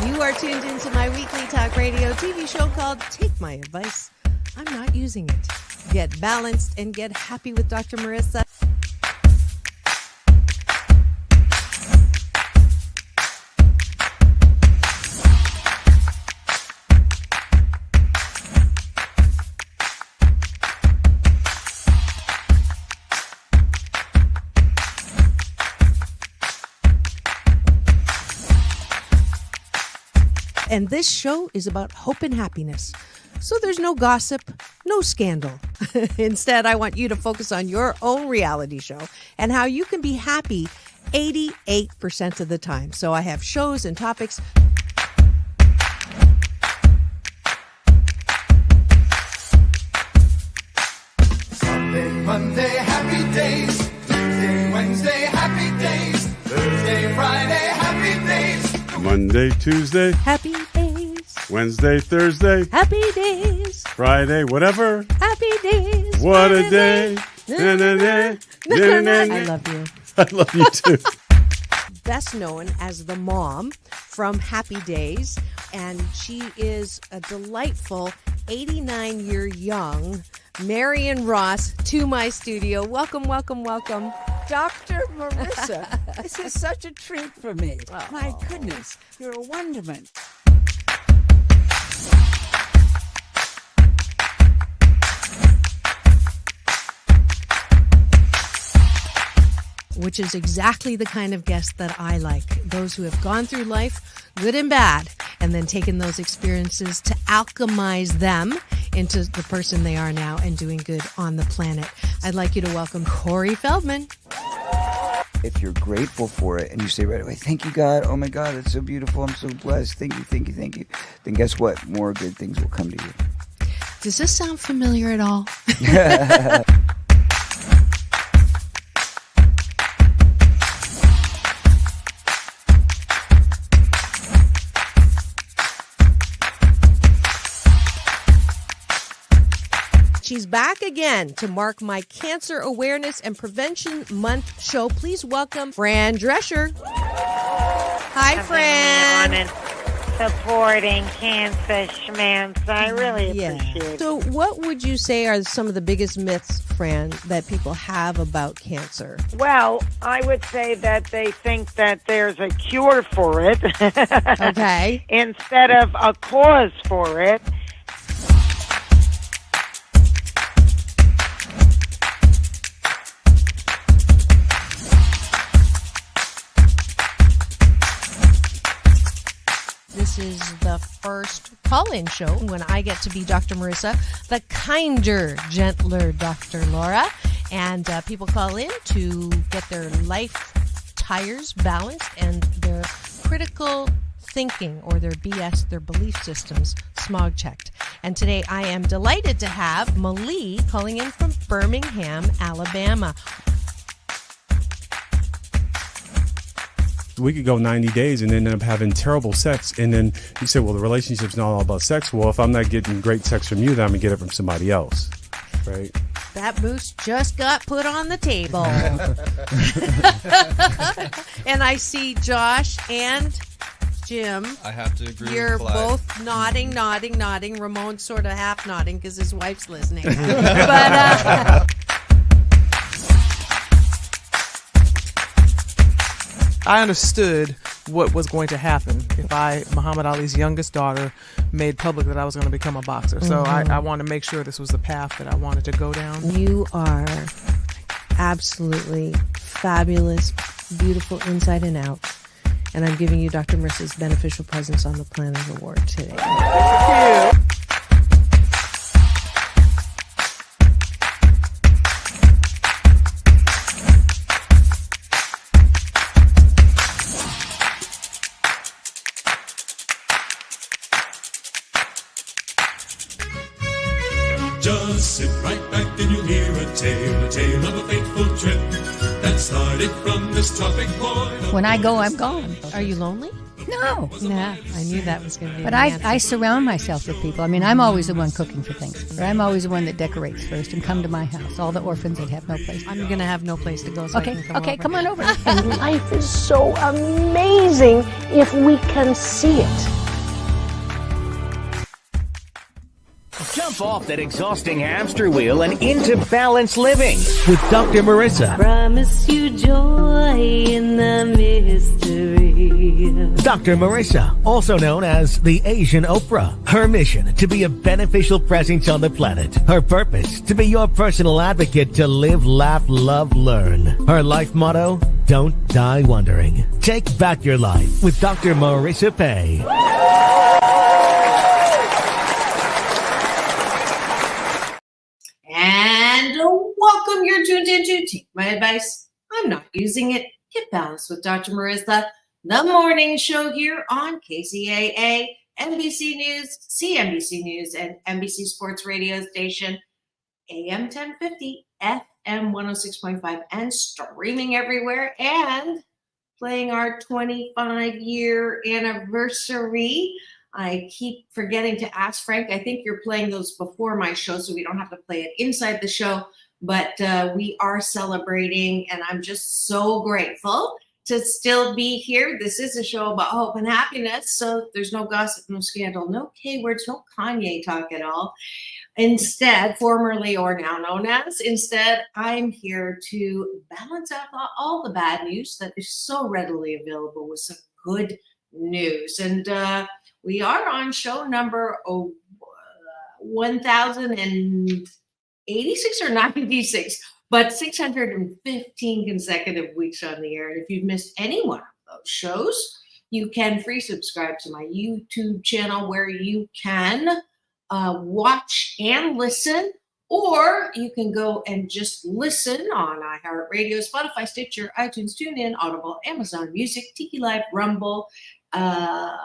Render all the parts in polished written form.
You are tuned into my weekly talk radio TV show called Take My Advice. I'm not using it. Get balanced and get happy with Dr. Marissa. And this show is about hope and happiness. So there's no gossip, no scandal. Instead, I want you to focus on your own reality show and how you can be happy 88% of the time. So I have shows and topics. Sunday, Monday, happy days. Tuesday, Wednesday, happy days. Thursday, Friday, happy days. Monday, Tuesday, Happy days. Wednesday, Thursday, Happy days. Friday, whatever. Happy days. What a day. Na-na-na, na-na-na. I love you. I love you too. Best known as the mom from Happy Days, and she is a delightful 89-year young Marion Ross to my studio. Welcome, welcome, welcome. Dr. Marissa, this is such a treat for me. Oh. My goodness, you're a wonderment. Which is exactly the kind of guest that I like. Those who have gone through life, good and bad, and then taken those experiences to alchemize them into the person they are now and doing good on the planet. I'd like you to welcome Corey Feldman. If you're grateful for it and you say right away, thank you, God. Oh, my God, it's so beautiful. I'm so blessed. Thank you, thank you, thank you. Then guess what? More good things will come to you. Does this sound familiar at all? She's back again to mark my Cancer Awareness and Prevention Month show. Please welcome Fran Drescher. Hi, Fran. On and supporting cancer schmance. I really appreciate it. So what would you say are some of the biggest myths, Fran, that people have about cancer? Well, I would say that they think that there's a cure for it. Okay. Instead of a cause for it. This is the first call-in show when I get to be Dr. Marissa, the kinder, gentler Dr. Laura. And people call in to get their life tires balanced and their critical thinking or their BS, their belief systems, smog checked. And today I am delighted to have Malie calling in from Birmingham, Alabama. We could go 90 days and end up having terrible sex. And then you say, well, the relationship's not all about sex. Well, if I'm not getting great sex from you, then I'm going to get it from somebody else. Right? That moose just got put on the table. And I see Josh and Jim. I have to agree You're with Clyde. both nodding. Ramon's sort of half nodding because his wife's listening. But I understood what was going to happen if Muhammad Ali's youngest daughter, made public that I was going to become a boxer. So I wanted to make sure this was the path that I wanted to go down. you are absolutely fabulous, beautiful inside and out. And I'm giving you Dr. Marissa's Beneficial Presence on the Planet Award today. Thank you. Just sit right back and you'll hear a tale of a fateful trip that started from this tropic point. When I go, I'm gone. Are you lonely? No. Yeah, I knew that was going to be But the answer. I surround myself with people. I mean, I'm always the one cooking for things. Or I'm always the one that decorates first and come to my house. All the orphans that have no place. I'm going to have no place to go, so I Okay, can come okay, over. come on over. And life is so amazing if we can see it. Jump off that exhausting hamster wheel and into balanced living with Dr. Marissa. Promise you joy in the mystery. Dr. Marissa, also known as the Asian Oprah. Her mission, to be a beneficial presence on the planet. Her purpose, to be your personal advocate to live, laugh, love, learn. Her life motto, don't die wondering. Take back your life with Dr. Marissa Pay. And welcome. You're tuned into Take My Advice. I'm not using it. Get balanced with Dr. Marissa, the morning show here on KCAA, NBC News, CNBC News, and NBC Sports Radio Station, AM 1050, FM 106.5, and streaming everywhere, and playing our 25-year anniversary. I keep forgetting to ask Frank. I think you're playing those before my show, so we don't have to play it inside the show. But we are celebrating, and I'm just so grateful to still be here. This is a show about hope and happiness, so there's no gossip, no scandal, no K-words, no Kanye talk at all. Instead, formerly or now known as, I'm here to balance out all the bad news that is so readily available with some good news. And we are on show number 1086 or 96, but 615 consecutive weeks on the air. And if you've missed any one of those shows, you can free subscribe to my YouTube channel where you can watch and listen, or you can go and just listen on iHeartRadio, Spotify, Stitcher, iTunes, TuneIn, Audible, Amazon Music, Tiki Live, Rumble, Podchaser,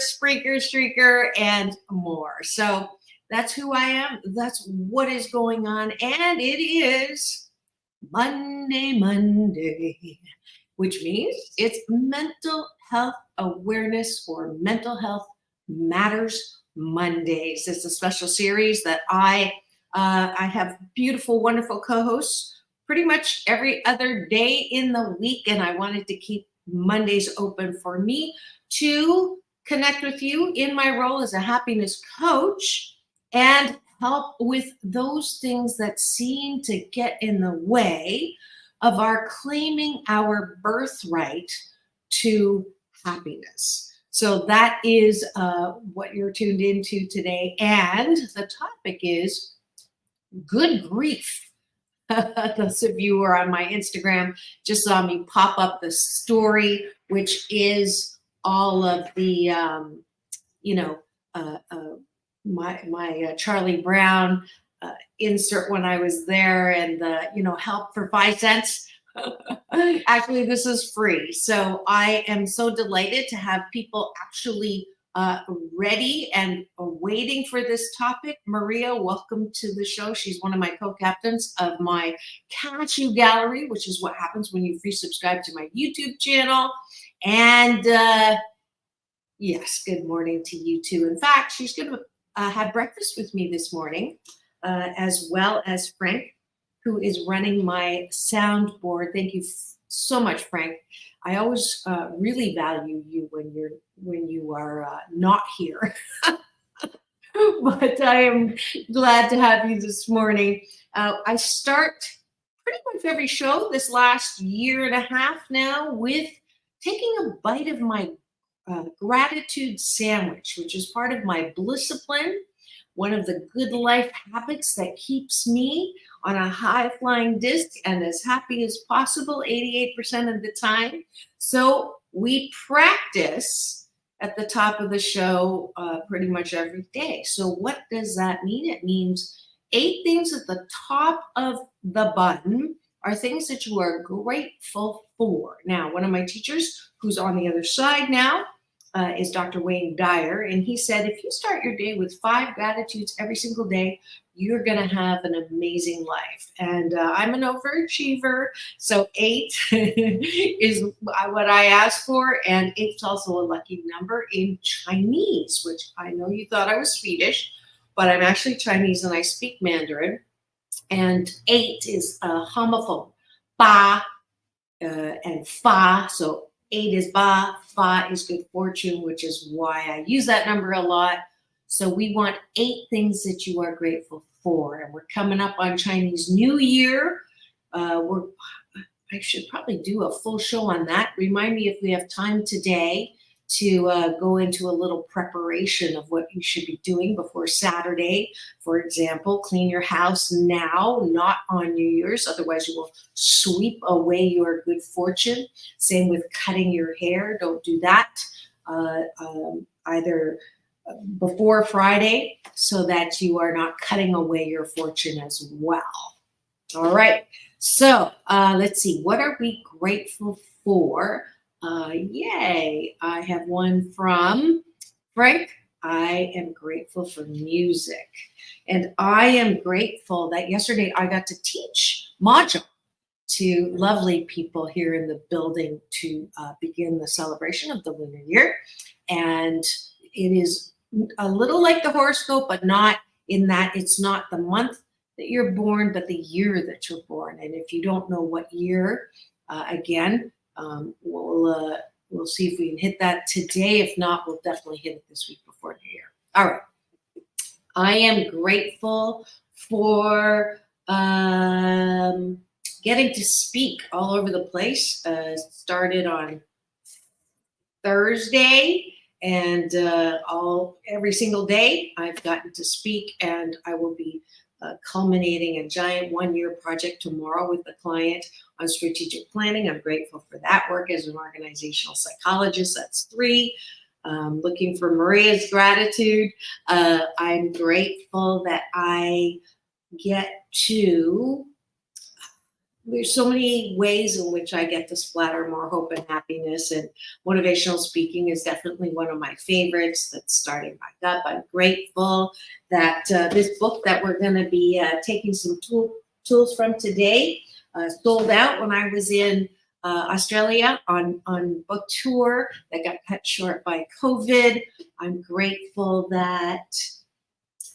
Spreaker, Streaker, and more. So that's who I am. That's what is going on. And it is Monday, which means it's Mental Health Awareness or Mental Health Matters Mondays. It's a special series that I have beautiful, wonderful co-hosts pretty much every other day in the week. And I wanted to keep Mondays open for me to connect with you in my role as a happiness coach and help with those things that seem to get in the way of our claiming our birthright to happiness. So that is what you're tuned into today. And the topic is good grief. Those of you who are on my Instagram just saw me pop up the story, which is all of the, my Charlie Brown insert when I was there, and the, help for 5 cents. Actually, this is free. So I am so delighted to have people actually ready and waiting for this topic. Maria, welcome to the show. She's one of my co-captains of my Catch You Gallery, which is what happens when you free subscribe to my YouTube channel. And yes, good morning to you too. In fact, she's going to have breakfast with me this morning, as well as Frank, who is running my soundboard. Thank you so much, Frank. I always really value you when you are not here. But I am glad to have you this morning. I start pretty much every show this last year and a half now with taking a bite of my gratitude sandwich, which is part of my Blisscipline, one of the good life habits that keeps me on a high-flying disc and as happy as possible 88% of the time. So we practice at the top of the show pretty much every day. So what does that mean? It means 8 things at the top of the button are things that you are grateful for. Now, one of my teachers who's on the other side now is Dr. Wayne Dyer. And he said, if you start your day with 5 gratitudes every single day, you're going to have an amazing life. And I'm an overachiever, so 8 is what I asked for, and 8's also a lucky number in Chinese, which I know you thought I was Swedish, but I'm actually Chinese and I speak Mandarin. And 8 is a homophone, ba and fa. So 8 is ba, fa is good fortune, which is why I use that number a lot. So we want 8 things that you are grateful for. And we're coming up on Chinese New Year. I should probably do a full show on that. Remind me if we have time today to go into a little preparation of what you should be doing before Saturday. For example, clean your house now, not on New Year's, otherwise you will sweep away your good fortune. Same with cutting your hair, don't do that either before Friday, so that you are not cutting away your fortune as well. All right, so let's see, what are we grateful for? Yay, I have one from Frank. I am grateful for music. And I am grateful that yesterday I got to teach Mahjong to lovely people here in the building to begin the celebration of the lunar year. And it is a little like the horoscope, but not in that it's not the month that you're born, but the year that you're born. And if you don't know what year, again, we'll see if we can hit that today. If not, we'll definitely hit it this week before New Year. All right. I am grateful for getting to speak all over the place. Started on Thursday, and every single day I've gotten to speak, and I will be culminating a giant 1-year project tomorrow with the client on strategic planning. I'm grateful for that work as an organizational psychologist. That's 3. Looking for Maria's gratitude. I'm grateful that I get to, there's so many ways in which I get to splatter more hope and happiness, and motivational speaking is definitely one of my favorites. That's starting back up. I'm grateful that this book that we're going to be taking some tools from today sold out when I was in Australia on book tour that got cut short by COVID. I'm grateful that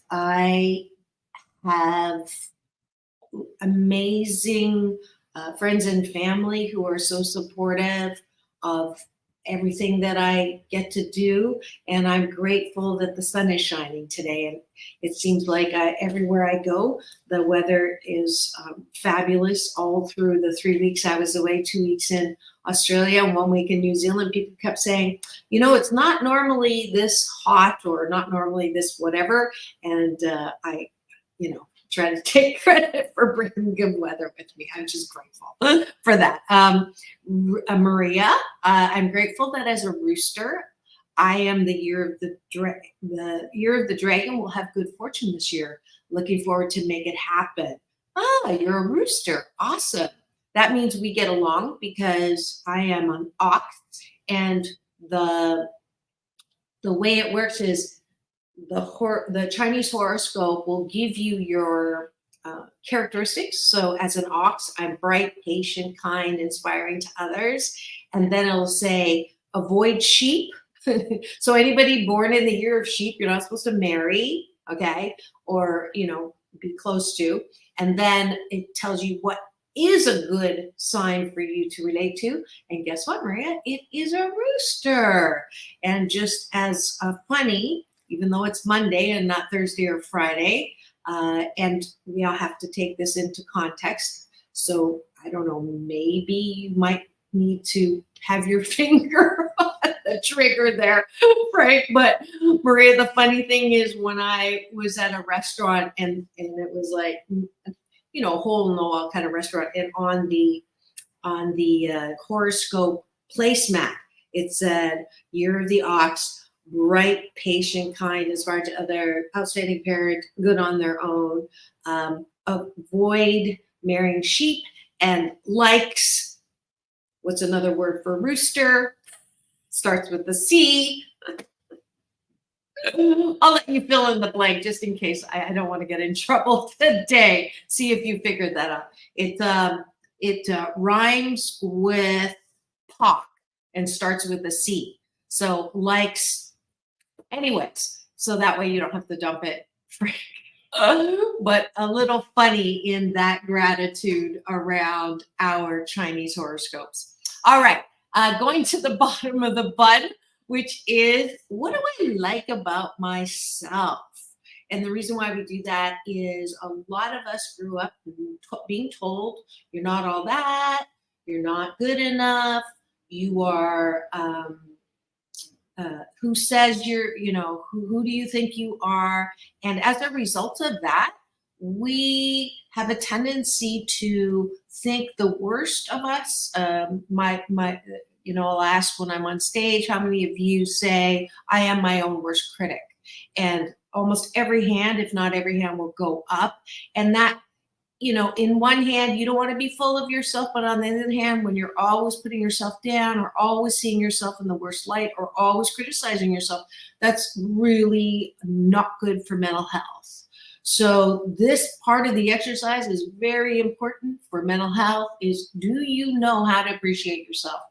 I have amazing friends and family who are so supportive of everything that I get to do. And I'm grateful that the sun is shining today. And it seems like everywhere I go, the weather is fabulous all through the 3 weeks I was away, 2 weeks in Australia and 1 week in New Zealand. People kept saying, it's not normally this hot or not normally this whatever. And I try to take credit for bringing good weather with me. I'm just grateful for that. Maria, I'm grateful that as a rooster, I am the year of the year of the dragon. Will have good fortune this year. Looking forward to make it happen. You're a rooster. Awesome. That means we get along because I am an ox, and the way it works is the Chinese horoscope will give you your characteristics. So as an ox, I'm bright, patient, kind, inspiring to others. And then it'll say, avoid sheep. So anybody born in the year of sheep, you're not supposed to marry, okay? Or, be close to. And then it tells you what is a good sign for you to relate to. And guess what, Maria? It is a rooster. And just as funny, even though it's Monday and not Thursday or Friday, and we all have to take this into context. So I don't know, maybe you might need to have your finger on the trigger there, right? But Maria, the funny thing is when I was at a restaurant and it was like, hole in the wall kind of restaurant, and on the horoscope placemat, it said, year of the ox, bright, patient, kind, inspired to other, outstanding parent, good on their own, avoid marrying sheep, and likes, what's another word for rooster? Starts with the C. I'll let you fill in the blank just in case. I don't want to get in trouble today. See if you figured that out. It rhymes with pock and starts with a C. So likes, anyways. So that way you don't have to dump it. But a little funny in that gratitude around our Chinese horoscopes. All right, going to the bottom of the bun, which is, what do I like about myself? And the reason why we do that is a lot of us grew up being told, you're not all that, you're not good enough, you are, who says you're, who do you think you are? And as a result of that, we have a tendency to think the worst of us. I'll ask when I'm on stage, how many of you say, I am my own worst critic? And almost every hand, if not every hand, will go up. And that, in one hand, you don't want to be full of yourself, but on the other hand, when you're always putting yourself down or always seeing yourself in the worst light or always criticizing yourself, that's really not good for mental health. So this part of the exercise is very important for mental health is, do you know how to appreciate yourself?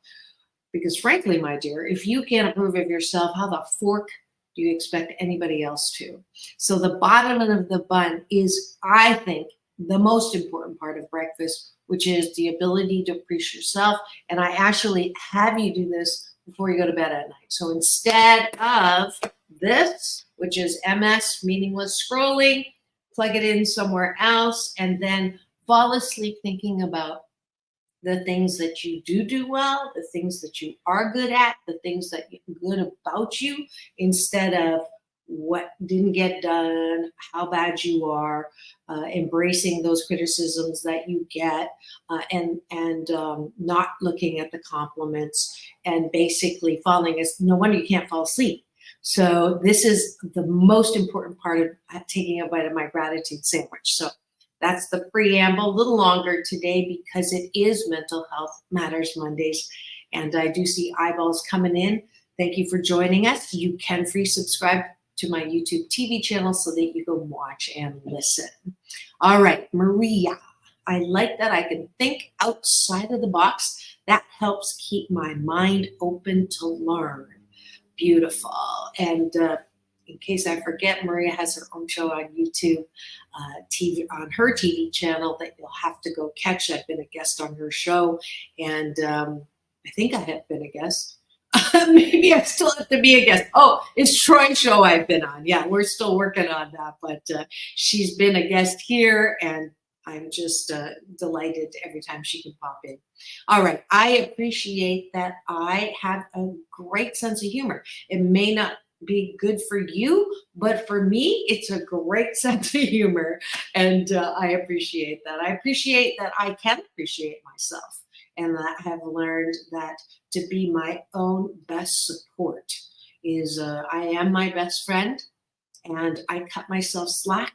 Because frankly, my dear, if you can't approve of yourself, how the fork do you expect anybody else to? So the bottom of the bun is, I think, the most important part of breakfast, which is the ability to appreciate yourself. And I actually have you do this before you go to bed at night. So instead of this, which is MS, meaningless scrolling, plug it in somewhere else, and then fall asleep thinking about the things that you do well, the things that you are good at, the things that are good about you, instead of what didn't get done, how bad you are, embracing those criticisms that you get, and not looking at the compliments, and basically falling as, no wonder you can't fall asleep. So this is the most important part of taking a bite of my gratitude sandwich. So that's the preamble, a little longer today because it is Mental Health Matters Mondays. And I do see eyeballs coming in. Thank you for joining us. You can free subscribe to my YouTube TV channel so that you can watch and listen. All right, Maria, I like that I can think outside of the box. That helps keep my mind open to learn. Beautiful. And in case I forget, Maria has her own show on YouTube, TV on her TV channel that you'll have to go catch. I've been a guest on her show, and I think I have been a guest. Maybe I still have to be a guest. Oh, it's Troy's show I've been on. Yeah, we're still working on that, but she's been a guest here, and I'm just delighted every time she can pop in. All right, I appreciate that I have a great sense of humor. It may not be good for you, but for me, it's a great sense of humor, and I appreciate that. I appreciate that I can appreciate myself, and that I have learned that to be my own best support is I am my best friend, and I cut myself slack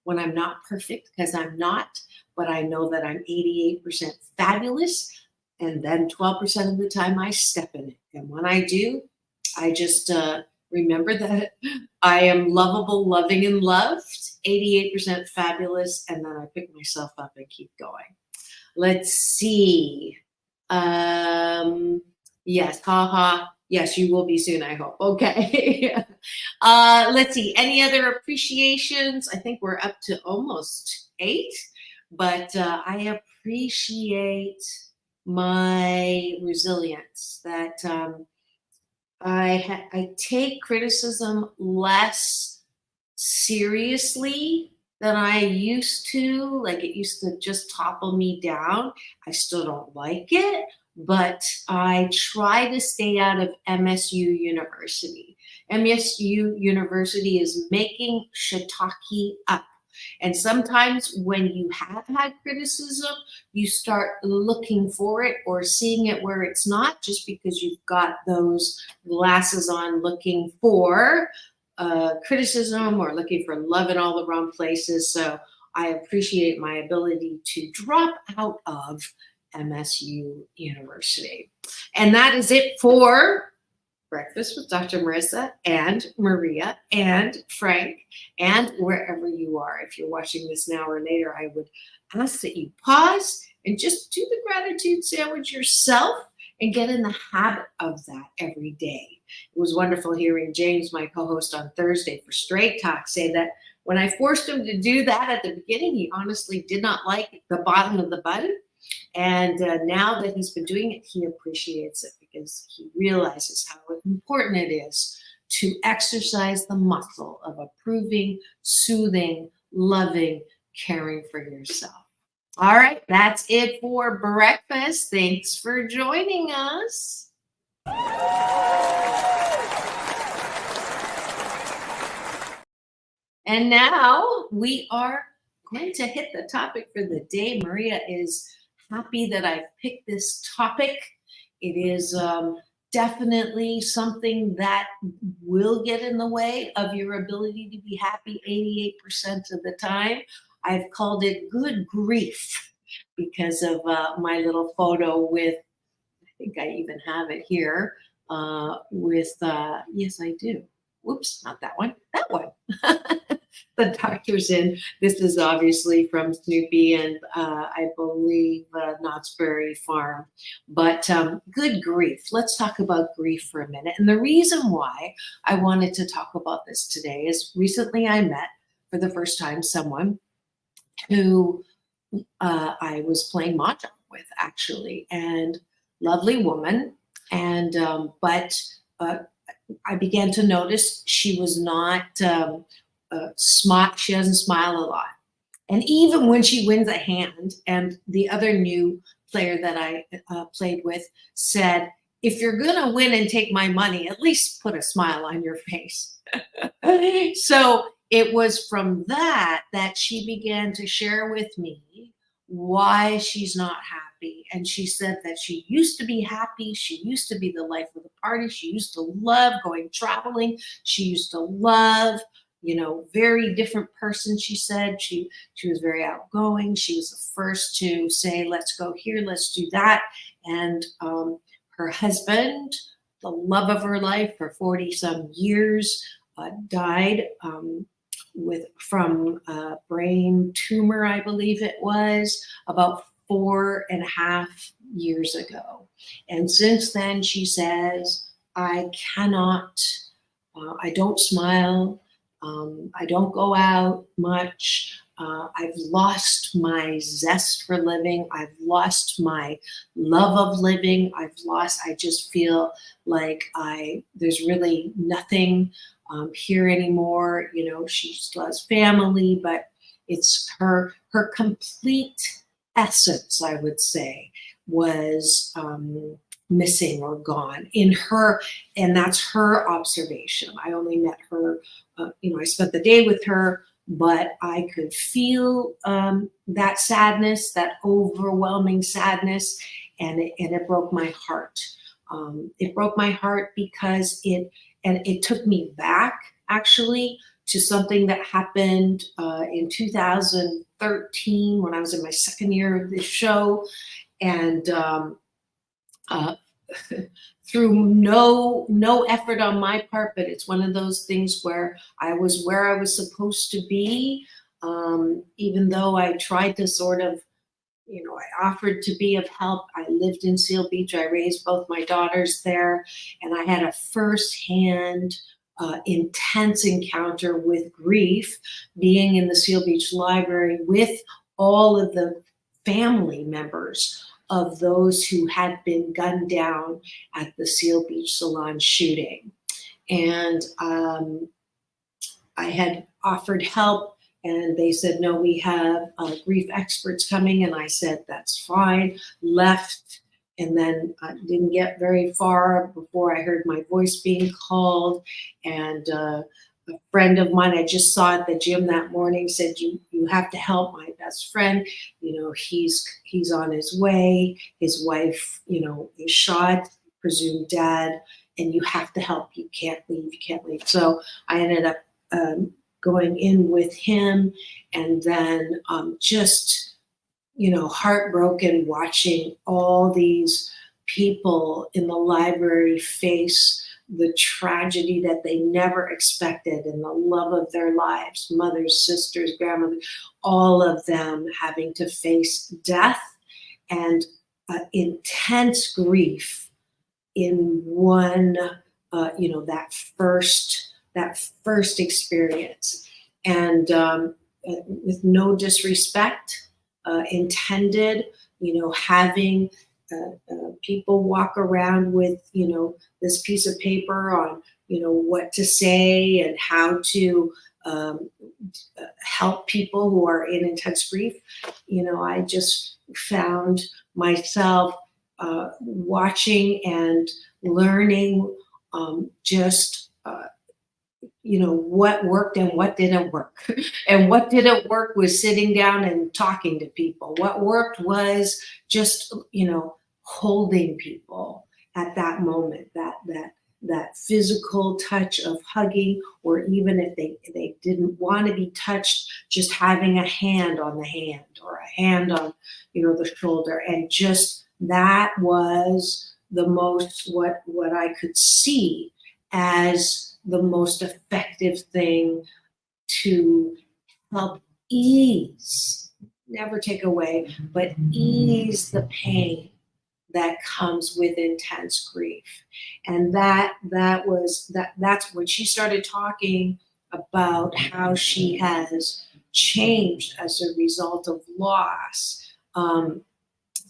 when I'm not perfect, because I'm not, but I know that I'm 88% fabulous, and then 12% of the time I step in it. And when I do, I just remember that I am lovable, loving, and loved, 88% fabulous, and then I pick myself up and keep going. Let's see. Yes, haha. Yes, you will be soon, I hope. Okay. Let's see. Any other appreciations? I think we're up to almost 8, but I appreciate my resilience, that I take criticism less seriously than I used to. Like, it used to just topple me down. I still don't like it, but I try to stay out of MSU University. MSU University is making shiitake up. And sometimes when you have had criticism, you start looking for it or seeing it where it's not, just because you've got those glasses on looking for criticism or looking for love in all the wrong places. So I appreciate my ability to drop out of MSU University. And that is it for Breakfast with Dr. Marissa and Maria and Frank, and wherever you are. If you're watching this now or later, I would ask that you pause and just do the gratitude sandwich yourself and get in the habit of that every day. It was wonderful hearing James, my co-host on Thursday for Straight Talk, say that when I forced him to do that at the beginning, he honestly did not like the bottom of the button. And now that he's been doing it, he appreciates it because he realizes how important it is to exercise the muscle of approving, soothing, loving, caring for yourself. All right, that's it for breakfast. Thanks for joining us. And now we are going to hit the topic for the day. Maria is happy that I've picked this topic. It is definitely something that will get in the way of your ability to be happy 88% of the time. I've called it good grief because of my little photo with, I think I even have it here, yes, I do. Whoops, not that one, that one. The doctor's in. This is obviously from Snoopy and I believe Knott's Berry Farm. But good grief. Let's talk about grief for a minute. And the reason why I wanted to talk about this today is recently I met for the first time someone who I was playing mahjong with, actually, and lovely woman. And but I began to notice she was not smart. She doesn't smile a lot. And even when she wins a hand, and the other new player that I played with said, if you're going to win and take my money, at least put a smile on your face. So it was from that she began to share with me why she's not happy. And she said that she used to be happy. She used to be the life of the party. She used to love going traveling. She used to love, very different person. She said she was very outgoing. She was the first to say, let's go here, let's do that. And her husband, the love of her life for 40 some years, died from a brain tumor, I believe it was, about 4.5 years ago. And since then, she says, I cannot, I don't smile, I don't go out much. I've lost my zest for living. I've lost my love of living. I just feel like there's really nothing here anymore. She still has family, but it's her complete essence, I would say, was missing or gone in her. And that's her observation. I only met her, I spent the day with her, but I could feel that sadness, that overwhelming sadness, and it broke my heart. It broke my heart because it took me back, actually, to something that happened in 2013 when I was in my second year of this show. And through no effort on my part, but it's one of those things where I was supposed to be, even though I tried to sort of, I offered to be of help. I lived in Seal Beach. I raised both my daughters there, and I had a firsthand intense encounter with grief, being in the Seal Beach Library with all of the family members of those who had been gunned down at the Seal Beach Salon shooting. And I had offered help, and they said, no, we have grief experts coming. And I said, that's fine, left. And then I didn't get very far before I heard my voice being called. And a friend of mine I just saw at the gym that morning said, you have to help my best friend. He's on his way. His wife, is shot, presumed dead, and you have to help. You can't leave. So I ended up going in with him, and then just heartbroken watching all these people in the library face the tragedy that they never expected and the love of their lives, mothers, sisters, grandmothers, all of them having to face death and intense grief in one, that first experience. And with no disrespect intended, having people walk around with, this piece of paper on, what to say and how to help people who are in intense grief. I just found myself watching and learning what worked and what didn't work. And what didn't work was sitting down and talking to people. What worked was just, holding people at that moment, that physical touch of hugging, or even if they didn't want to be touched, just having a hand on the hand or a hand on, the shoulder. And just that was the most, what I could see as the most effective thing to help ease, never take away, but ease the pain that comes with intense grief. And that's when she started talking about how she has changed as a result of loss.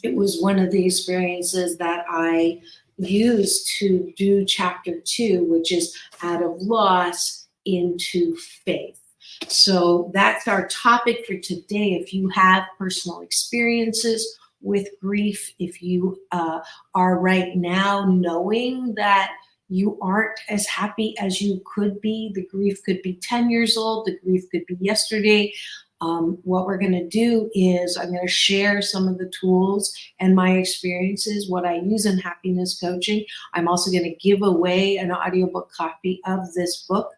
It was one of the experiences that I used to do chapter 2, which is out of loss into faith. So that's our topic for today. If you have personal experiences with grief, if you are right now knowing that you aren't as happy as you could be, the grief could be 10 years old, the grief could be yesterday. What we're going to do is I'm going to share some of the tools and my experiences, what I use in happiness coaching. I'm also going to give away an audiobook copy of this book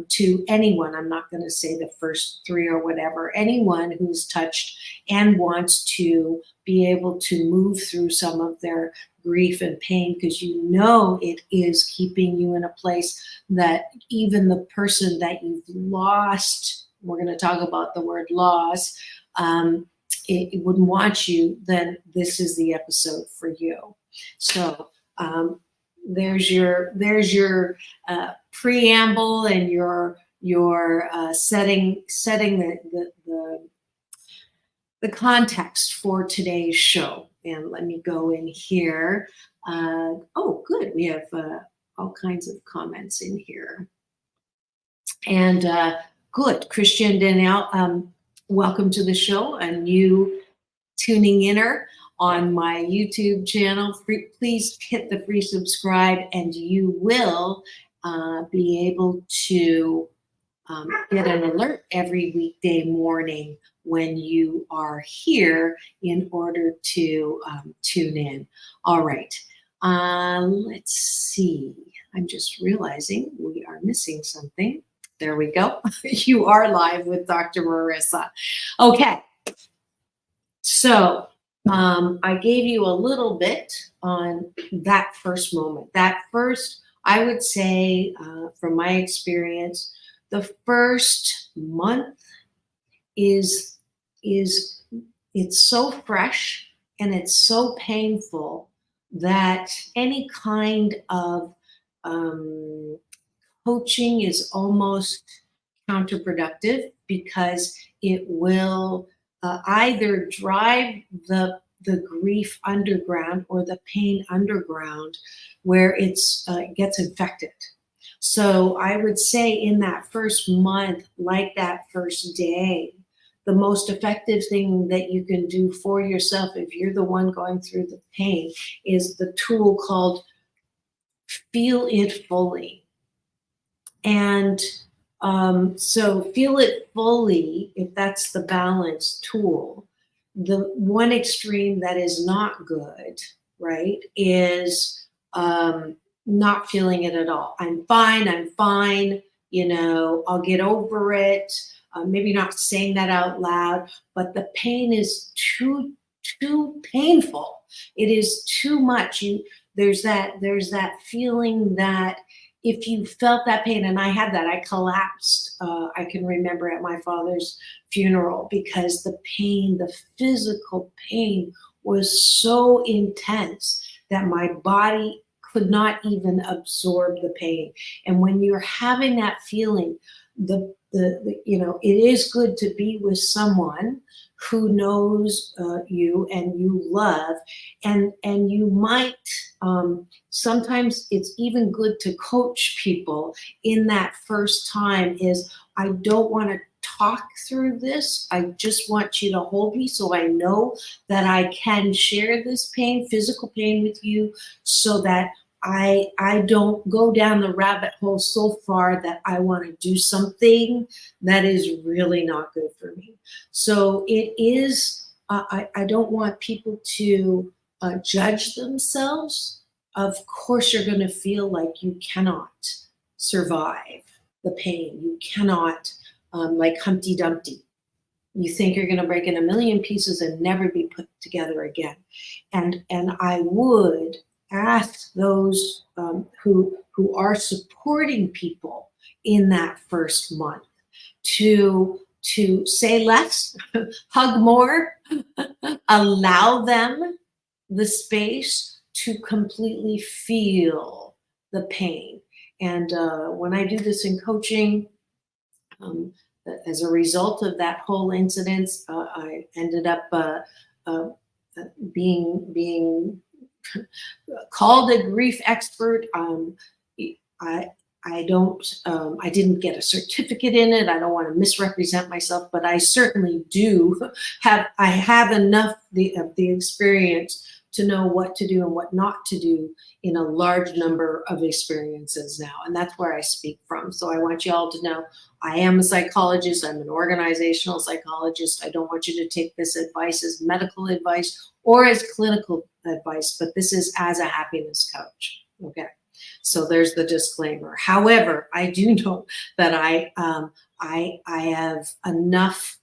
to anyone. I'm not going to say the first 3 or whatever, anyone who's touched and wants to be able to move through some of their grief and pain, because it is keeping you in a place that even the person that you've lost, we're going to talk about the word loss, it wouldn't want you, then this is the episode for you. So there's your preamble and your setting the context for today's show. And let me go in here. Oh, good. We have all kinds of comments in here. And good. Christian Danielle, welcome to the show. And you tuning in on my YouTube channel, please hit the free subscribe and you will be able to get an alert every weekday morning when you are here in order to tune in. All right. Let's see. I'm just realizing we are missing something. There we go. You are live with Dr. Marissa. Okay. So I gave you a little bit on that first moment. That first, I would say, from my experience, the first month is it's so fresh and it's so painful that any kind of coaching is almost counterproductive, because it will either drive the grief underground or the pain underground, where it gets infected. So I would say in that first month, like that first day, the most effective thing that you can do for yourself, if you're the one going through the pain, is the tool called Feel It Fully. And so Feel It Fully, if that's the balance tool, the one extreme that is not good, right, is not feeling it at all. I'm fine, I'll get over it. Maybe not saying that out loud, but the pain is too painful. It is too much. there's that feeling that if you felt that pain, and I had that, I collapsed. I can remember at my father's funeral because the pain, the physical pain was so intense that my body could not even absorb the pain. And when you're having that feeling, the it is good to be with someone who knows you and you love, and you might sometimes it's even good to coach people in that first time. Is I don't want to talk through this. I just want you to hold me so I know that I can share this pain, physical pain with you, so that I don't go down the rabbit hole so far that I want to do something that is really not good for me. So it is, I don't want people to judge themselves. Of course, you're going to feel like you cannot survive the pain. You cannot, like Humpty Dumpty. You think you're going to break in a million pieces and never be put together again. And I would ask those who are supporting people in that first month to say less, hug more, allow them the space to completely feel the pain. And when I do this in coaching, as a result of that whole incident, I ended up being called a grief expert. I didn't get a certificate in it. I don't want to misrepresent myself, but I certainly I have enough of the experience to know what to do and what not to do in a large number of experiences now. And that's where I speak from. So I want you all to know I am a psychologist. I'm an organizational psychologist. I don't want you to take this advice as medical advice or as clinical advice, but this is as a happiness coach. Okay. So there's the disclaimer. However, I do know that I have enough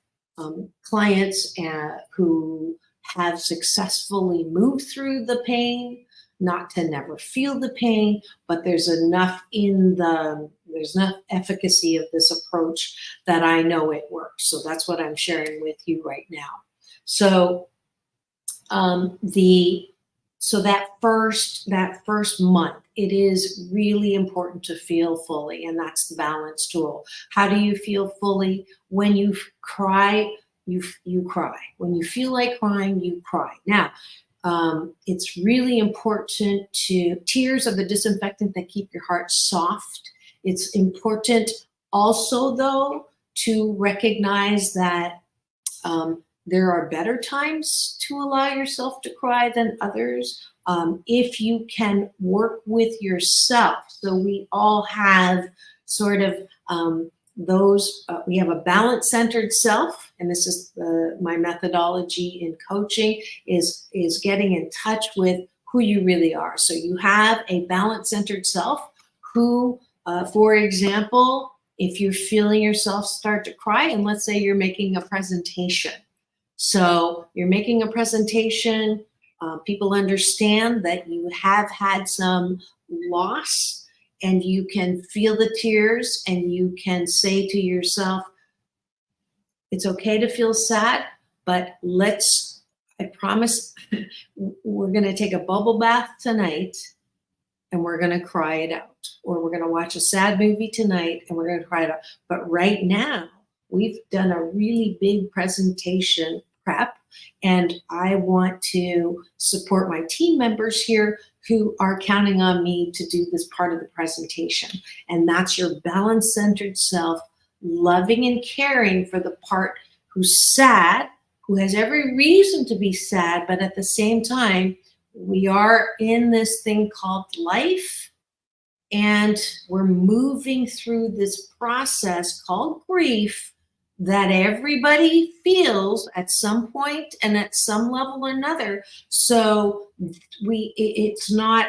clients who have successfully moved through the pain, not to never feel the pain, but there's enough efficacy of this approach that I know it works. So that's what I'm sharing with you right now. So that first month, it is really important to feel fully, and that's the balance tool. How do you feel fully? When you cry, you cry. When you feel like crying, you cry. Now, it's really important tears are the disinfectant that keep your heart soft. It's important also, though, to recognize that there are better times to allow yourself to cry than others. If you can work with yourself. So we all have sort of we have a balance-centered self, and this is my methodology in coaching, is getting in touch with who you really are. So you have a balance-centered self who, for example, if you're feeling yourself start to cry, and let's say you're making a presentation. So you're making a presentation, people understand that you have had some loss, and you can feel the tears, and you can say to yourself, it's okay to feel sad, but I promise we're going to take a bubble bath tonight and we're going to cry it out. Or we're going to watch a sad movie tonight and we're going to cry it out. But right now, we've done a really big presentation prep, and I want to support my team members here who are counting on me to do this part of the presentation. And that's your balance-centered self, loving and caring for the part who's sad, who has every reason to be sad, but at the same time, we are in this thing called life, and we're moving through this process called grief that everybody feels at some point and at some level or another. So it's not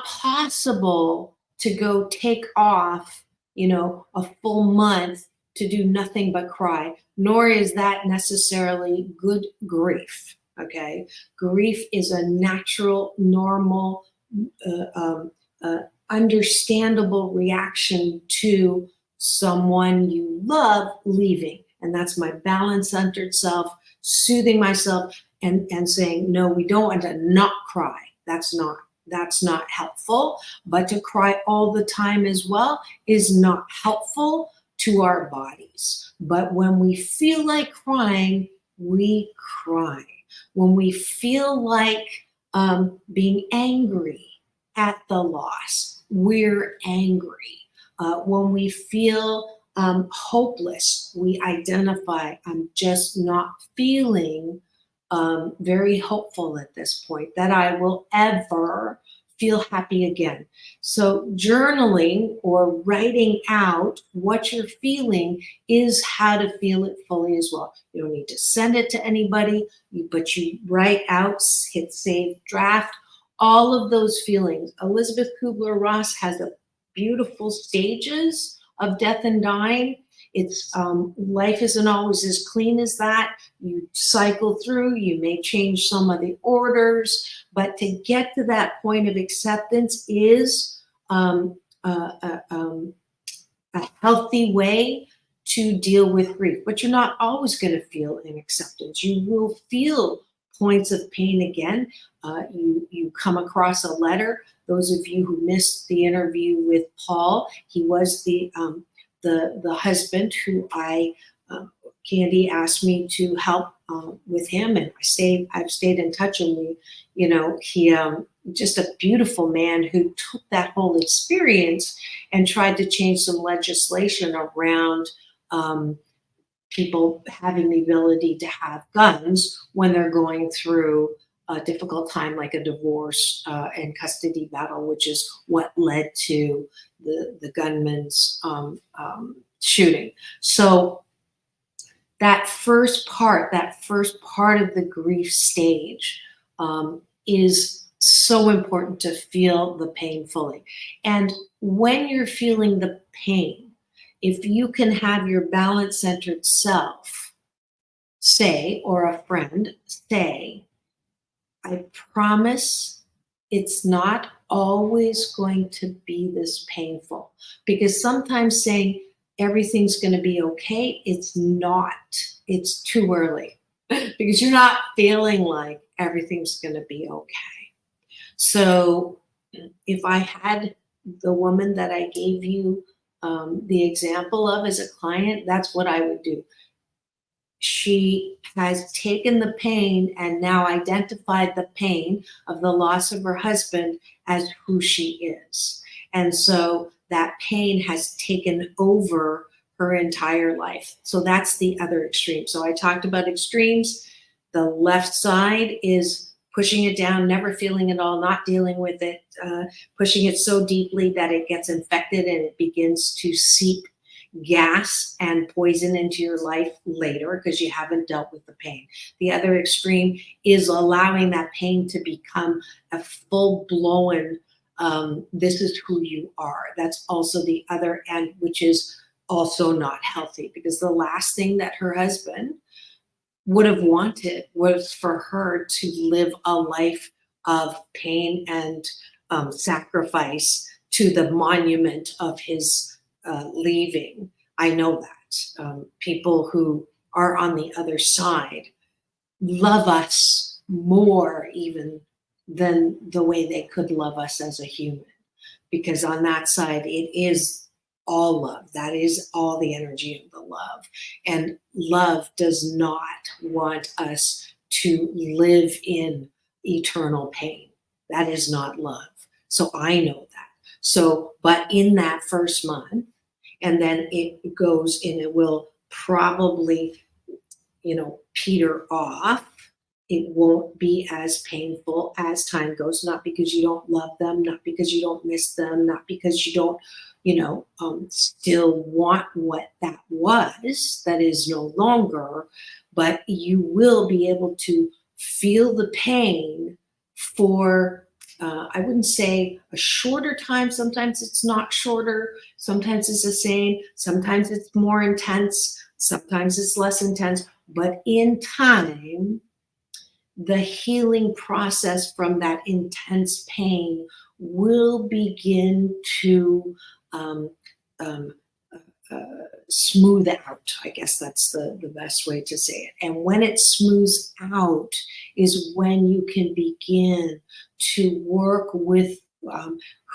possible to go take off, a full month to do nothing but cry, nor is that necessarily good grief. Okay. Grief is a natural, normal, understandable reaction to someone you love leaving. And that's my balance-centered self, soothing myself and saying, no, we don't want to not cry. That's not helpful. But to cry all the time as well is not helpful to our bodies. But when we feel like crying, we cry. When we feel like being angry at the loss, we're angry. When we feel hopeless, we identify, I'm just not feeling very hopeful at this point that I will ever feel happy again. So journaling or writing out what you're feeling is how to feel it fully as well. You don't need to send it to anybody, but you write out, hit save draft, all of those feelings. Elizabeth Kubler-Ross has a beautiful stages of death and dying. It's life isn't always as clean as that. You cycle through, you may change some of the orders, but to get to that point of acceptance is a healthy way to deal with grief. But you're not always going to feel in acceptance. You will feel points of pain again. You come across a letter. Those of you who missed the interview with Paul, he was the husband who Candy asked me to help with him, and I've stayed in touch, and he just a beautiful man who took that whole experience and tried to change some legislation around people having the ability to have guns when they're going through a difficult time like a divorce and custody battle, which is what led to the gunman's shooting. So that first part of the grief stage is so important to feel the pain fully. And when you're feeling the pain, if you can have your balance-centered self say, or a friend say, I promise it's not always going to be this painful. Because sometimes saying everything's going to be okay, it's not. It's too early because you're not feeling like everything's going to be okay. So if I had the woman that I gave you the example of as a client, that's what I would do. She has taken the pain and now identified the pain of the loss of her husband as who she is. And so that pain has taken over her entire life. So that's the other extreme. So I talked about extremes. The left side is pushing it down, never feeling it all, not dealing with it, pushing it so deeply that it gets infected and it begins to seep gas and poison into your life later because you haven't dealt with the pain. The other extreme is allowing that pain to become a full-blown, this is who you are. That's also the other end, which is also not healthy, because the last thing that her husband would have wanted was for her to live a life of pain and sacrifice to the monument of his leaving. I know that. People who are on the other side love us more even than the way they could love us as a human. Because on that side, it is all love. That is all the energy of the love. And love does not want us to live in eternal pain. That is not love. So I know that. So, but in that first month, and then it goes and it will probably, peter off. It won't be as painful as time goes, not because you don't love them, not because you don't miss them, not because you don't, still want what that was, that is no longer, but you will be able to feel the pain for, I wouldn't say a shorter time. Sometimes it's not shorter. Sometimes it's the same. Sometimes it's more intense. Sometimes it's less intense. But in time, the healing process from that intense pain will begin to smooth out. I guess that's the best way to say it. And when it smooths out is when you can begin to work with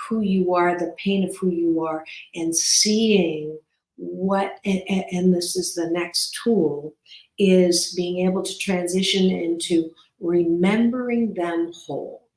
who you are, the pain of who you are, and seeing what, and this is the next tool, is being able to transition into remembering them whole.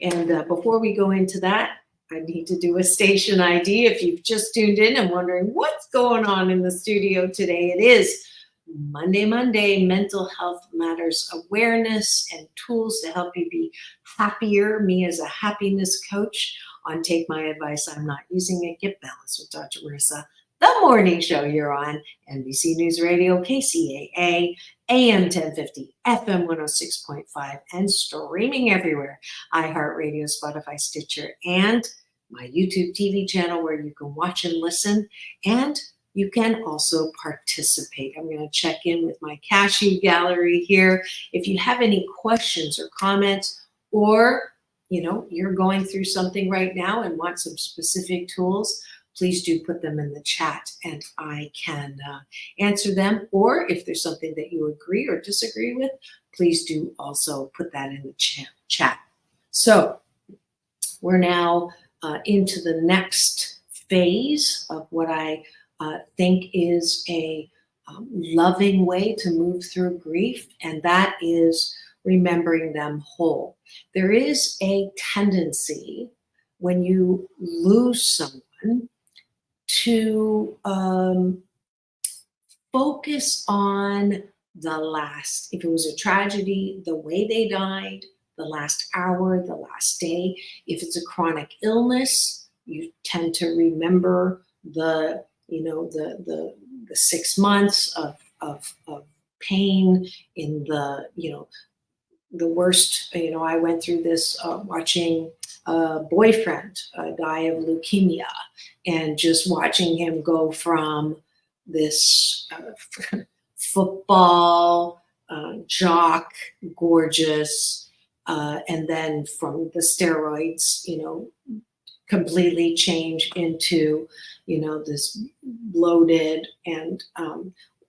And before we go into that, I need to do a station ID. If you've just tuned in and wondering what's going on in the studio today, it is Monday, Mental Health Matters Awareness and Tools to help you be happier. Me as a happiness coach on Take My Advice, I'm Not Using It, Get Balanced with Dr. Marissa, the morning show here on NBC News Radio, KCAA, AM 1050, FM 106.5, and streaming everywhere. iHeartRadio, Spotify, Stitcher, and my YouTube TV channel where you can watch and listen, and you can also participate. I'm going to check in with my cashew gallery here. If you have any questions or comments, or you're going through something right now and want some specific tools, please do put them in the chat and I can answer them. Or if there's something that you agree or disagree with, please do also put that in the chat. So we're now into the next phase of what I think is a loving way to move through grief, and that is remembering them whole. There is a tendency when you lose someone to focus on the last. If it was a tragedy, the way they died, the last hour, the last day. If it's a chronic illness, you tend to remember the 6 months of pain in the worst. I went through this watching a boyfriend die of leukemia, and just watching him go from this football jock, gorgeous, and then from the steroids, completely change into, this bloated and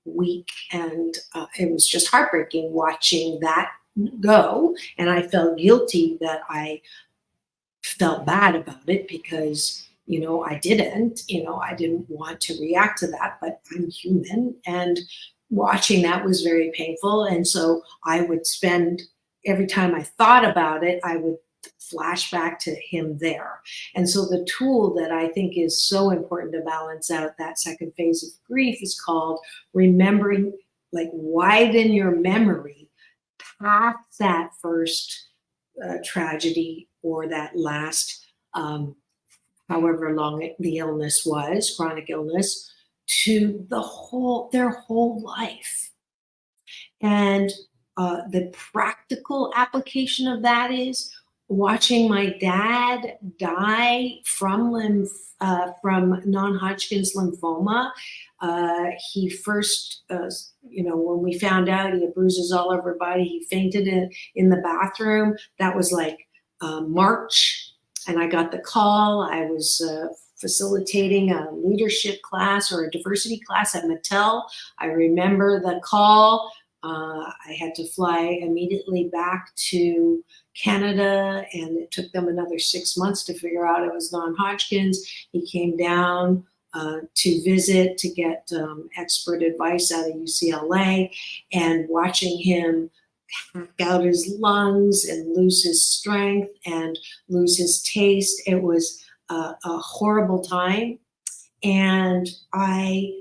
weak. And it was just heartbreaking watching that go. And I felt guilty that I felt bad about it because, I didn't want to react to that, but I'm human. And watching that was very painful. And so I would spend, every time I thought about it, I would flash back to him there. And so the tool that I think is so important to balance out that second phase of grief is called remembering, widen your memory past that first tragedy or that last, however long the illness was, chronic illness, to their whole life. And the practical application of that is watching my dad die from non-Hodgkin's lymphoma. He first, when we found out he had bruises all over his body, he fainted in the bathroom. That was March, and I got the call. I was facilitating a leadership class or a diversity class at Mattel. I remember the call. I had to fly immediately back to Canada, and it took them another 6 months to figure out it was non-Hodgkin's. He came down to visit to get expert advice out of UCLA, and watching him hack out his lungs and lose his strength and lose his taste. It was a horrible time. And I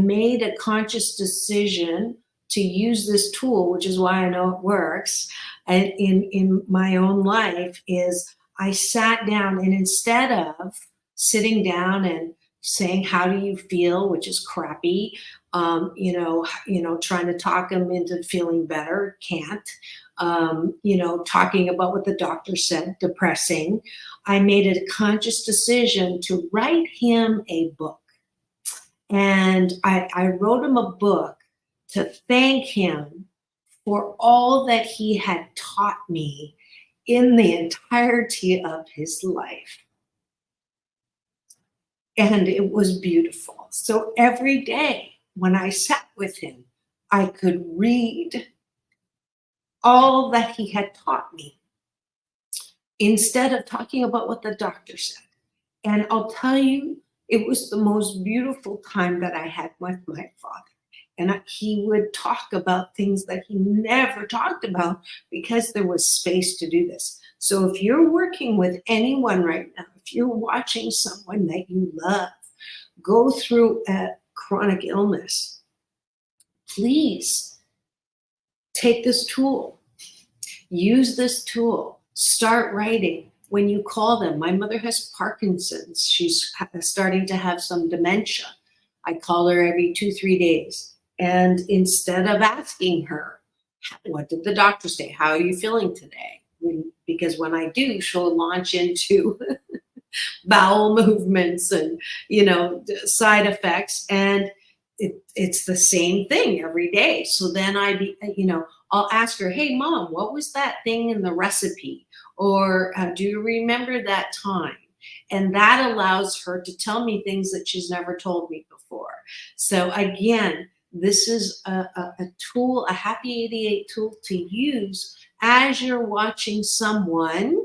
made a conscious decision to use this tool, which is why I know it works, and in my own life, is I sat down, and instead of sitting down and saying, how do you feel, which is crappy, trying to talk him into feeling better, can't, talking about what the doctor said, depressing, I made a conscious decision to write him a book. And I wrote him a book to thank him for all that he had taught me in the entirety of his life. And it was beautiful. So every day when I sat with him, I could read all that he had taught me instead of talking about what the doctor said. And I'll tell you, it was the most beautiful time that I had with my father. And he would talk about things that he never talked about because there was space to do this. So if you're working with anyone right now, if you're watching someone that you love go through a chronic illness, please take this tool. Use this tool. Start writing. When you call them, my mother has Parkinson's. She's starting to have some dementia. I call her every 2-3 days. And instead of asking her, what did the doctor say? How are you feeling today? Because when I do, she'll launch into bowel movements and, side effects. And it's the same thing every day. So then I'll ask her, hey, Mom, what was that thing in the recipe? Or do you remember that time? And that allows her to tell me things that she's never told me before. So again, this is a tool, a Happy 88 tool to use as you're watching someone,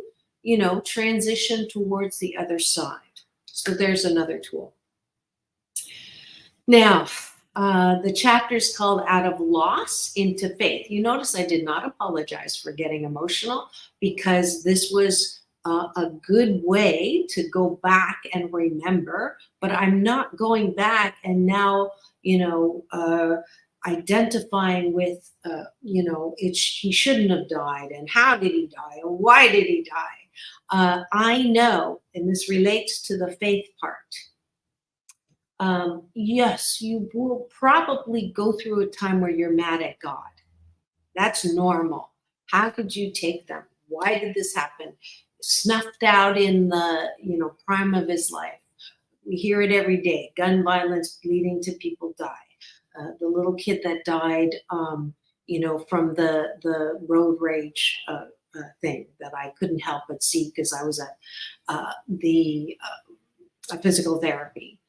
transition towards the other side. So there's another tool. Now, the chapter is called Out of Loss into Faith. You notice I did not apologize for getting emotional because this was a good way to go back and remember, but I'm not going back and now, identifying with, he shouldn't have died and how did he die and why did he die? I know, and this relates to the faith part. Yes, you will probably go through a time where you're mad at God. That's normal. How could you take them? Why did this happen? Snuffed out in the, prime of his life. We hear it every day. Gun violence leading to people die. The little kid that died, from the road rage thing that I couldn't help but see because I was at the physical therapy.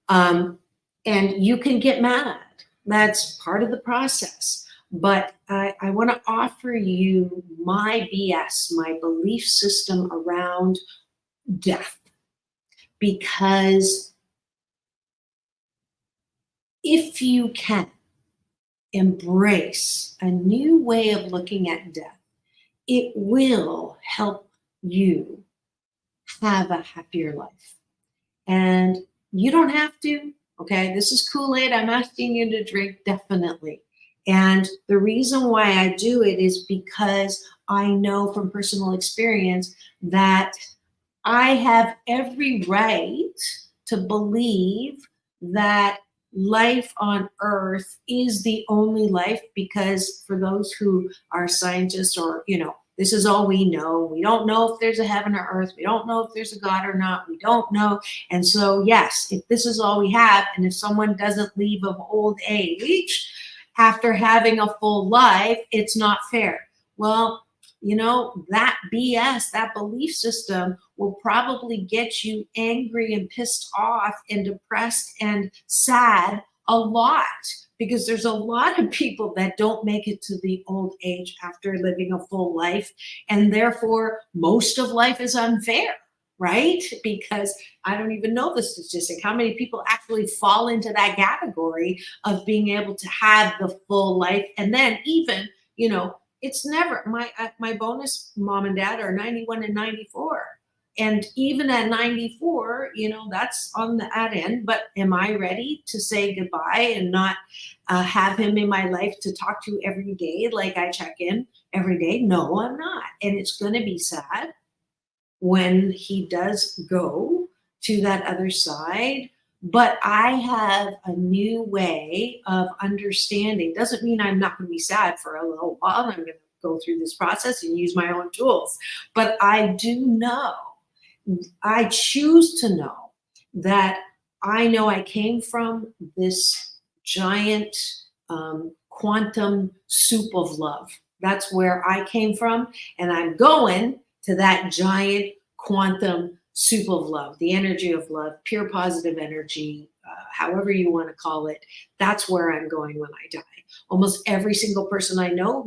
And you can get mad. That's part of the process. But I want to offer you my BS, my belief system around death. Because if you can embrace a new way of looking at death, it will help you have a happier life. And you don't have to, okay? This is Kool-Aid I'm asking you to drink, definitely. And the reason why I do it is because I know from personal experience that I have every right to believe that life on earth is the only life, because for those who are scientists or, this is all we know. We don't know if there's a heaven or earth. We don't know if there's a God or not. We don't know. And so, yes, if this is all we have, and if someone doesn't leave of old age after having a full life, it's not fair. Well, that BS, that belief system will probably get you angry and pissed off and depressed and sad a lot, because there's a lot of people that don't make it to the old age after living a full life. And therefore, most of life is unfair, right? Because I don't even know the statistic, how many people actually fall into that category of being able to have the full life. And then even, it's never, my bonus mom and dad are 91 and 94. And even at 94, that's on the ad end. But am I ready to say goodbye and not have him in my life to talk to every day like I check in every day? No, I'm not. And it's going to be sad when he does go to that other side. But I have a new way of understanding. Doesn't mean I'm not going to be sad for a little while. I'm going to go through this process and use my own tools. But I do know, I choose to know that I know I came from this giant quantum soup of love. That's where I came from. And I'm going to that giant quantum soup of love, the energy of love, pure positive energy, however you want to call it. That's where I'm going when I die. Almost every single person I know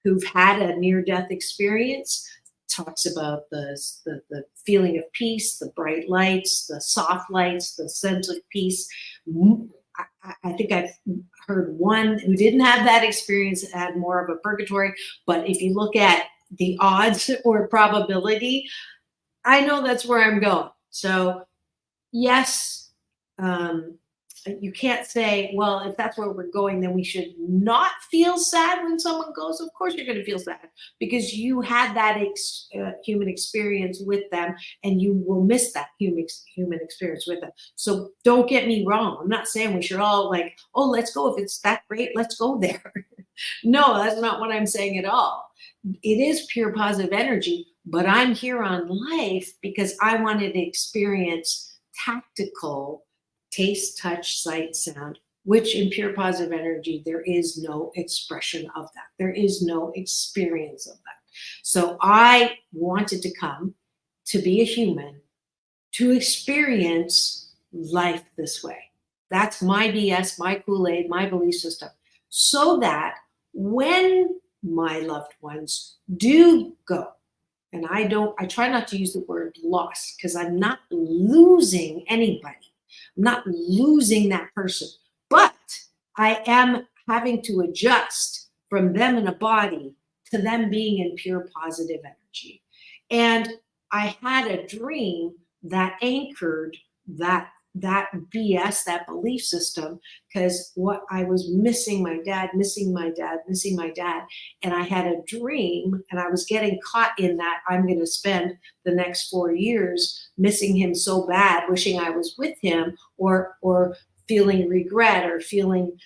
who've had a near-death experience talks about the feeling of peace, the bright lights, the soft lights, the sense of peace. I think I've heard one who didn't have that experience, had more of a purgatory. But if you look at the odds or probability, I know that's where I'm going. So yes, you can't say, well, if that's where we're going, then we should not feel sad when someone goes. Of course you're going to feel sad because you had that human experience with them, and you will miss that human experience with them. So don't get me wrong. I'm not saying we should all like, oh, let's go. If it's that great, let's go there. No, that's not what I'm saying at all. It is pure positive energy, but I'm here on life because I wanted to experience tactical taste, touch, sight, sound, which in pure positive energy, there is no expression of that. There is no experience of that. So I wanted to come to be a human, to experience life this way. That's my BS, my Kool-Aid, my belief system. So that when my loved ones do go, and I try not to use the word lost because I'm not losing anybody. I'm not losing that person, but I am having to adjust from them in a body to them being in pure positive energy. And I had a dream that anchored that BS, that belief system, because what I was missing my dad. And I had a dream, and I was getting caught in that. I'm going to spend the next 4 years missing him so bad, wishing I was with him, or feeling regret, or feeling,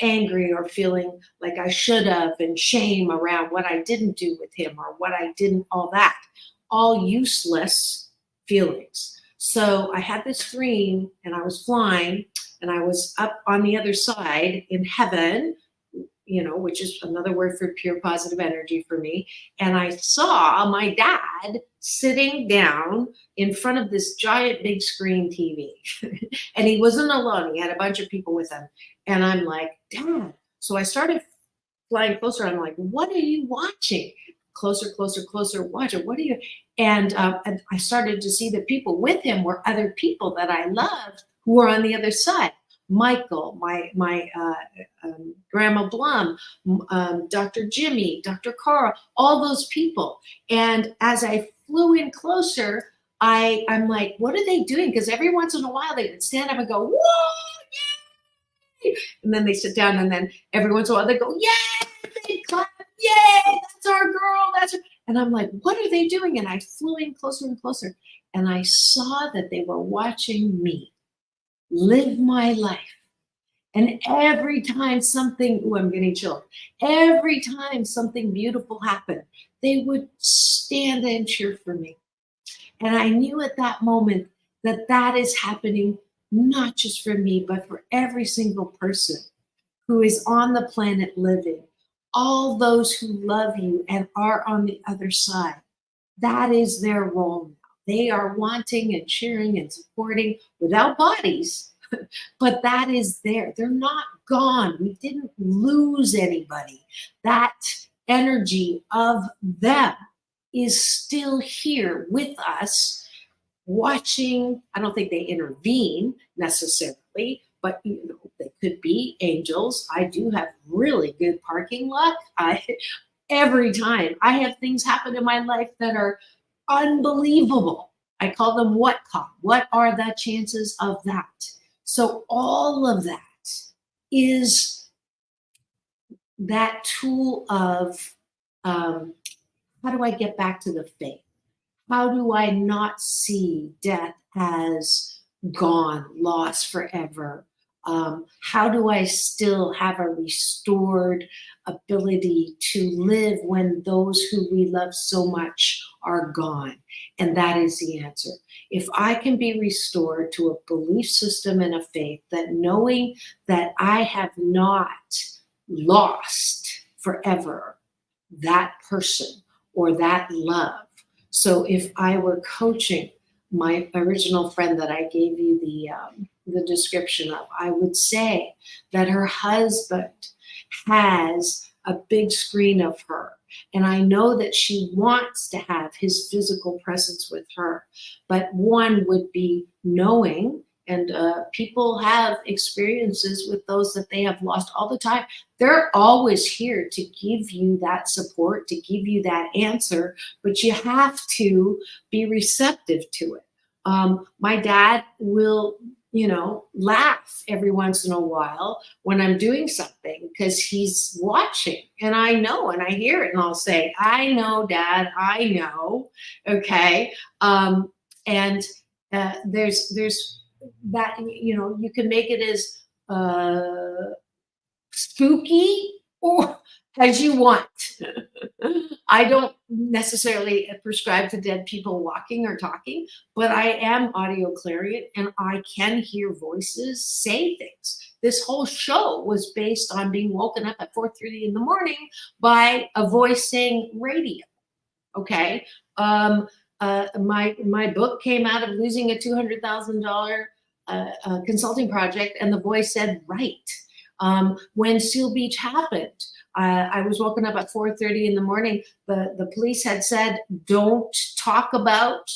angry, or feeling like I should have, and shame around what I didn't do with him, or what I didn't, all useless feelings. So I had this dream, and I was flying, and I was up on the other side in heaven, which is another word for pure positive energy for me. And I saw my dad sitting down in front of this giant big screen TV. And he wasn't alone. He had a bunch of people with him. And I'm like, Dad. So I started flying closer. I'm like, what are you watching? Closer, watch it. What are you? And I started to see that people with him were other people that I loved who were on the other side. Michael, my Grandma Blum, Dr. Jimmy, Dr. Carl, all those people. And as I flew in closer, I'm like, what are they doing? Because every once in a while they would stand up and go, whoa, yay! And then they sit down, and then every once in a while they go, yay! They clap, yay! That's our girl. That's her. And I'm like, what are they doing? And I flew in closer and closer, and I saw that they were watching me live my life. And every time I'm getting chilled. Every time something beautiful happened, they would stand and cheer for me. And I knew at that moment that is happening not just for me, but for every single person who is on the planet living. All those who love you and are on the other side. That is their role now. They are wanting and cheering and supporting without bodies, but that is there. They're not gone. We didn't lose anybody. That energy of them is still here with us, watching. I don't think they intervene necessarily, but they could be angels. I do have really good parking luck. Every time I have things happen in my life that are unbelievable. I call them what are the chances of that? So all of that is that tool of how do I get back to the faith? How do I not see death as gone, lost forever? How do I still have a restored ability to live when those who we love so much are gone? And that is the answer. If I can be restored to a belief system and a faith, that knowing that I have not lost forever that person or that love. So if I were coaching my original friend that I gave you the description of, I would say that her husband has a big screen of her. And I know that she wants to have his physical presence with her, but one would be knowing, and people have experiences with those that they have lost all the time. They're always here to give you that support, to give you that answer, but you have to be receptive to it. My dad will, laugh every once in a while when I'm doing something because he's watching, and I know, and I hear it, and I'll say, I know, Dad, I know. Okay. And there's that, you can make it as spooky or as you want. I don't necessarily prescribe to dead people walking or talking, but I am audio clarion and I can hear voices say things. This whole show was based on being woken up at 4:30 in the morning by a voice saying radio. Okay. My book came out of losing a $200,000 consulting project, and the voice said, right. When Seal Beach happened, I was woken up at 4:30 in the morning. The police had said, don't talk about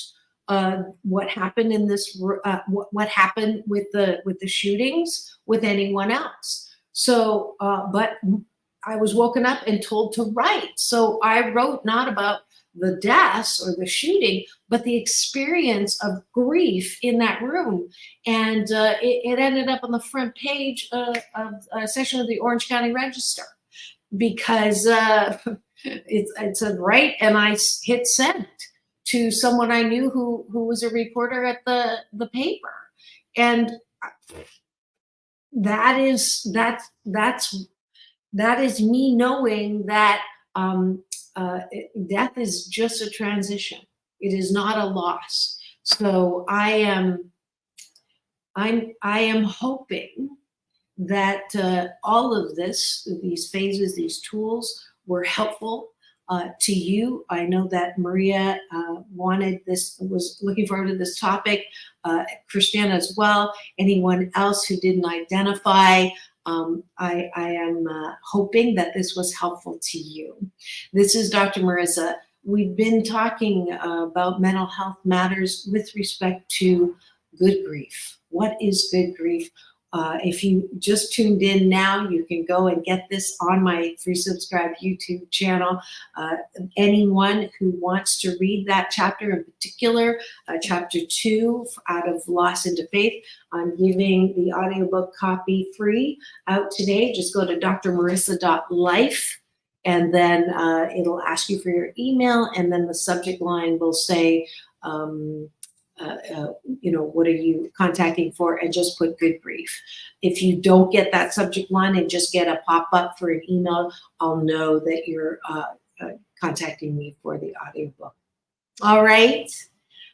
what happened in this, what happened with the shootings with anyone else. So, but I was woken up and told to write. So I wrote not about the deaths or the shooting, but the experience of grief in that room. And it ended up on the front page of a section of the Orange County Register because it said write, and I hit send to someone I knew who was a reporter at the paper. And that is me knowing that death is just a transition. It is not a loss. So I am hoping that all of this, these phases, these tools were helpful to you. I know that Maria wanted this, was looking forward to this topic, Christiana as well, anyone else who didn't identify. I am hoping that this was helpful to you. This is Dr. Marissa. We've been talking about mental health matters with respect to good grief. What is good grief? If you just tuned in now, you can go and get this on my free subscribe YouTube channel. Anyone who wants to read that chapter in particular, chapter 2, Out of Loss into Faith, I'm giving the audiobook copy free out today. Just go to drmarissa.life, and then it'll ask you for your email, and then the subject line will say, what are you contacting for, and just put good grief. If you don't get that subject line and just get a pop-up for an email, I'll know that you're contacting me for the audiobook. All right.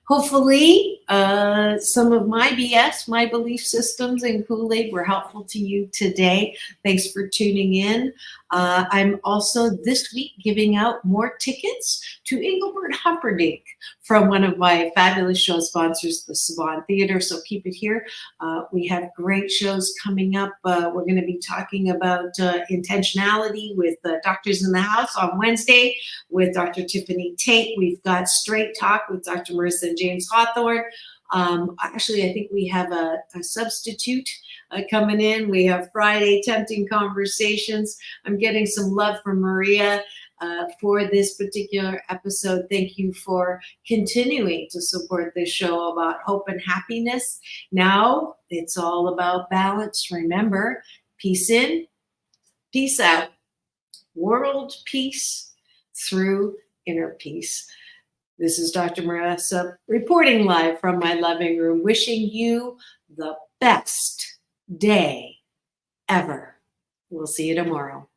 Hopefully some of my BS, my belief systems and Kool-Aid were helpful to you today. Thanks for tuning in. I'm also this week giving out more tickets to Engelbert Humperdinck from one of my fabulous show sponsors, the Salon Theater. So keep it here. We have great shows coming up. We're going to be talking about intentionality with Doctors in the House on Wednesday with Dr. Tiffany Tate. We've got Straight Talk with Dr. Marissa and James Hawthorne. Actually, I think we have a substitute coming in. We have Friday Tempting Conversations. I'm getting some love from Maria for this particular episode. Thank you for continuing to support this show about hope and happiness. Now it's all about balance. Remember, peace in, peace out. World peace through inner peace. This is Dr. Marissa reporting live from my living room, wishing you the best day ever. We'll see you tomorrow.